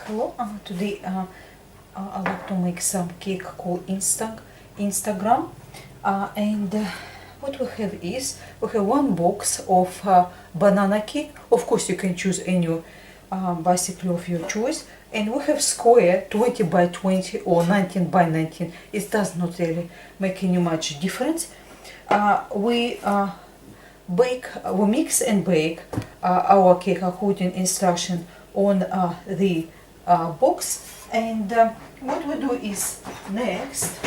Hello, today I like to make some cake called Instagram and what we have is we have one box of banana cake. Of course you can choose any basically of your choice, and we have square 20 by 20 or 19 by 19. It does not really make any much difference. We mix and bake our cake according instruction on the box, and what we do is next,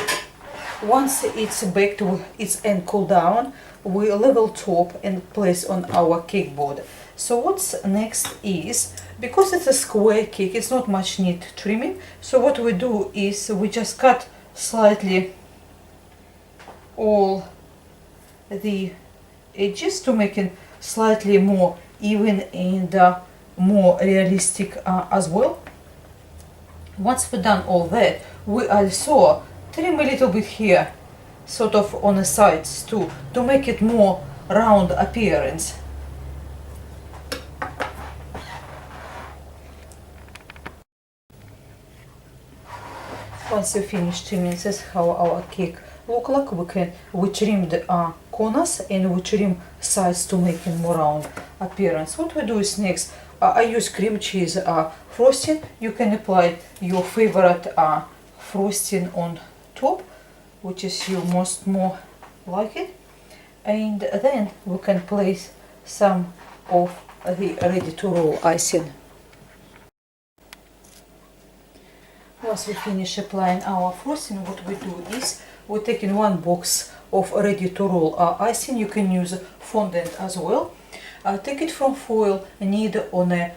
once it's baked and cooled down, we level top and place on our cake board. So what's next is, because it's a square cake, it's not much need trimming, so what we do is we just cut slightly all the edges to make it slightly more even and more realistic as well. Once we've done all that, we also trim a little bit here, sort of on the sides too, to make it more round appearance. Once you finish trimming, this is how our cake look like. We trim the corners and we trim sides to make it more round appearance. What we do is next, I use cream cheese frosting. You can apply your favorite frosting on top, which is you more like it, and then we can place some of the ready to roll icing. Once we finish applying our frosting, what we do is we take in one box of ready to roll icing. You can use fondant as well. Take it from foil, knead on a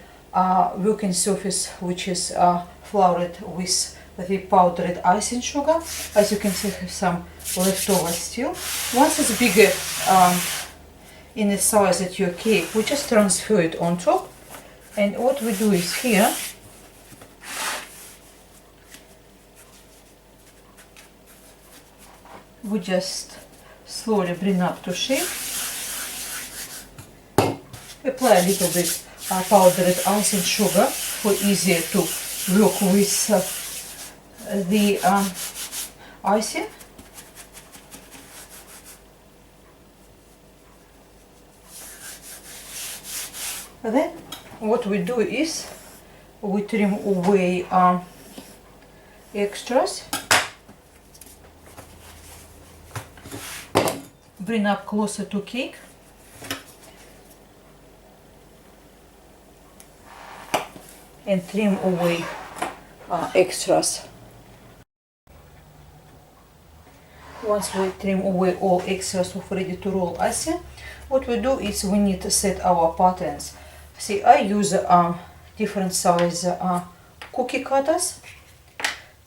working surface which is floured with the powdered icing sugar. As you can see, I have some leftover still. Once it's bigger in the size of your cake, we just transfer it on top. And what we do is here, we just slowly bring up to shape. Apply a little bit powdered icing sugar for easier to work with the icing. Then what we do is we trim away extras, bring up closer to cake, and trim away extras. Once we trim away all extras of ready to roll icing, what we do is we need to set our patterns. See, I use different size cookie cutters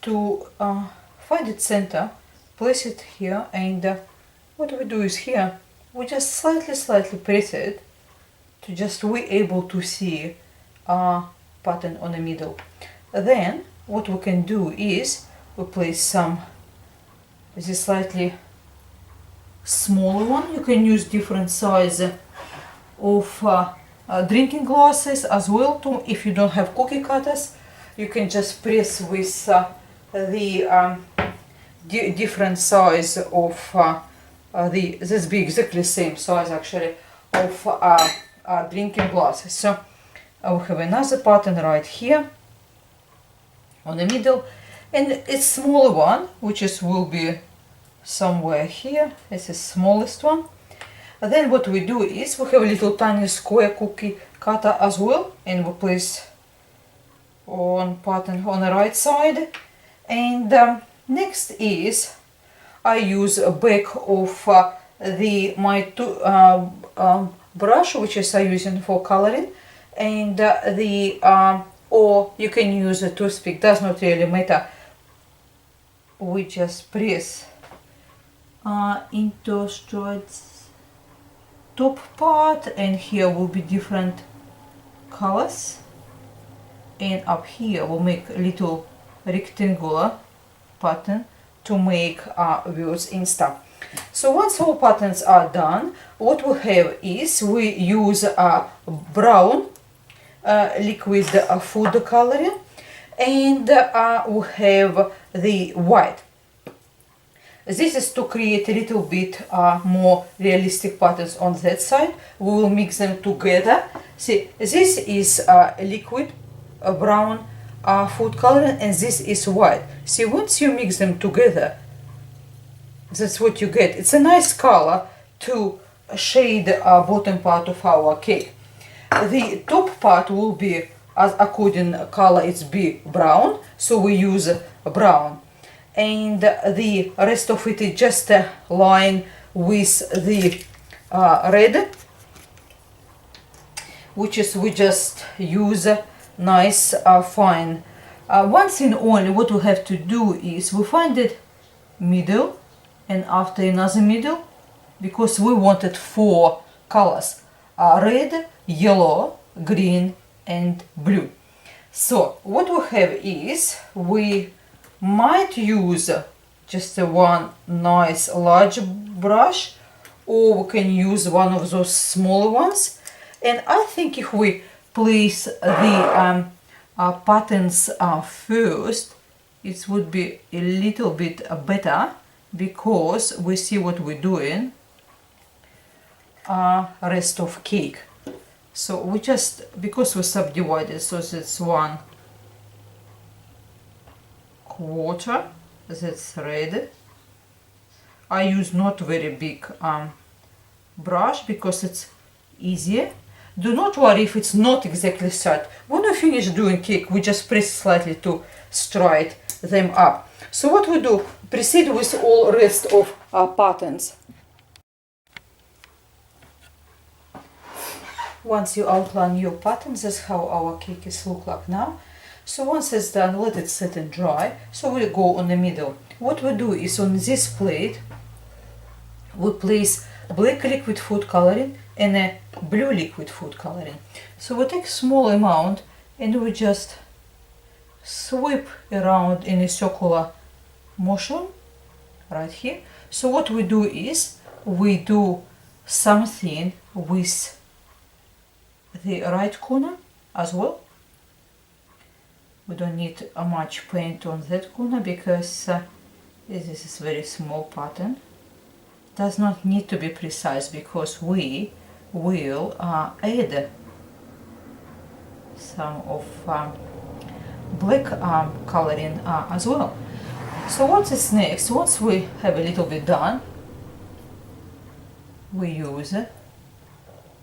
to find its center, place it here, and what we do is here we just slightly press it to just we able to see pattern on the middle. Then what we can do is we place some this slightly smaller one. You can use different size of drinking glasses as well too. If you don't have cookie cutters, you can just press with the different size of this be exactly same size actually of drinking glasses. So I will have another pattern right here on the middle, and it's smaller one, which is will be somewhere here. This is smallest one. And then what we do is we have a little tiny square cookie cutter as well, and we place on pattern on the right side. And next is I use a back of my brush, which is I using for coloring, and or you can use a toothpick, does not really matter. We just press into its top part, and here will be different colors, and up here we'll make a little rectangular pattern to make words in stuff. So once all patterns are done, what we have is we use brown liquid food coloring, and we have the white. This is to create a little bit more realistic patterns on that side. We will mix them together. See, this is liquid brown food coloring, and this is white. See, once you mix them together, that's what you get. It's a nice color to shade the bottom part of our cake. The top part will be, as according color, it's be brown, so we use brown. And the rest of it is just a line with the red, which is we just use nice fine. One thing only what we have to do is we find it middle and after another middle, because we wanted 4 colors, red, yellow, green and blue. So what we have is we might use just one nice large brush, or we can use one of those smaller ones. And I think if we place the patterns first, it would be a little bit better, because we see what we're doing rest of cake. So we just, because we subdivided, so that's 1/4, that's red. I use not very big brush because it's easier. Do not worry if it's not exactly set. When we finish doing cake, we just press slightly to straighten them up. So what we do, proceed with all rest of our patterns. Once you outline your patterns, that's how our cake is look like now. So once it's done, let it sit and dry. So we'll go on the middle. What we do is on this plate, we place black liquid food coloring and a blue liquid food coloring. So we take small amount and we just sweep around in a circular motion right here. So what we do is we do something with the right corner as well. We don't need much paint on that corner because this is very small pattern. Does not need to be precise because we will add some of black coloring as well. So what is next? Once we have a little bit done, we use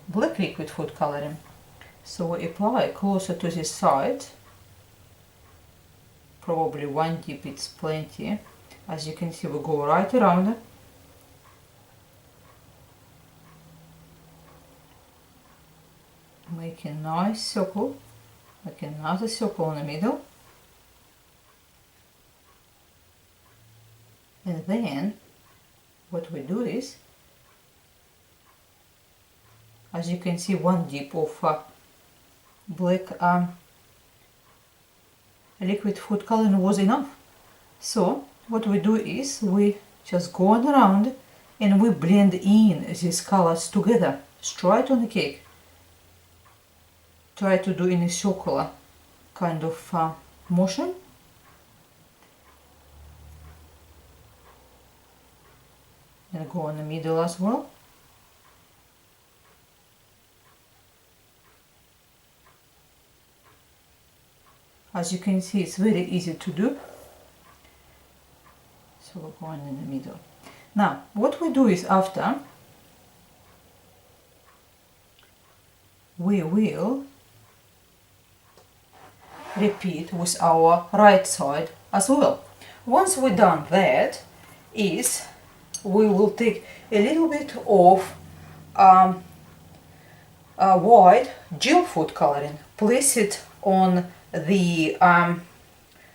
black liquid food coloring. So we apply closer to the side, probably 1 dip, it's plenty. As you can see, we go right around it. Make a nice circle, make another circle in the middle. And then what we do is, as you can see, 1 dip of black liquid food coloring was enough. So what we do is we just go on around and we blend in these colors together straight on the cake. Try to do in a circular kind of motion. And go in the middle as well. As you can see, it's very easy to do. So we're going in the middle. Now, what we do is after, we will repeat with our right side as well. Once we've done that, is we will take a little bit of white gel food coloring, place it on the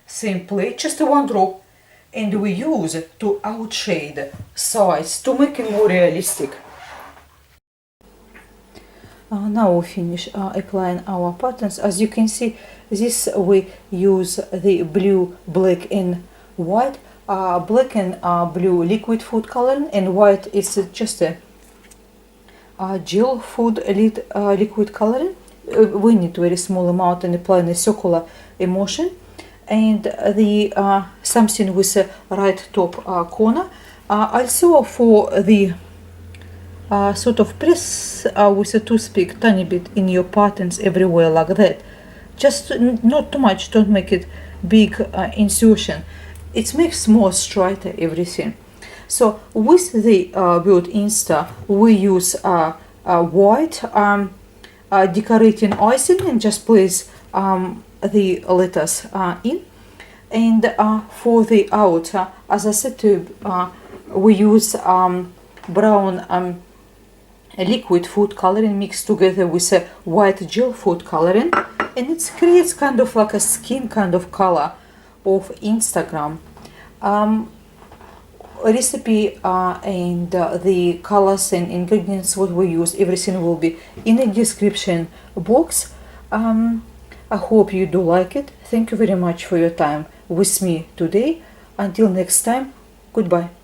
same plate, just one drop, and we use it to outshade sides to make it more realistic. Now we finish applying our patterns. As you can see, this we use the blue, black and white. Black and blue liquid food coloring, and white is just a gel food liquid coloring. We need very small amount and apply in a circular motion. and the something with the right top corner. Also for the sort of press with a toothpick tiny bit in your patterns everywhere like that. Just not too much, don't make it big insertion. It makes more straighter everything. So with the Word Insta we use white decorating icing and just place the letters in. And for the outer, as I said to you, we use brown liquid food coloring mixed together with a white gel food coloring, and it creates kind of like a skin kind of color of Instagram. Recipe and the colors and ingredients what we use, everything will be in the description box. I hope you do like it. Thank you very much for your time with me today. Until next time, goodbye.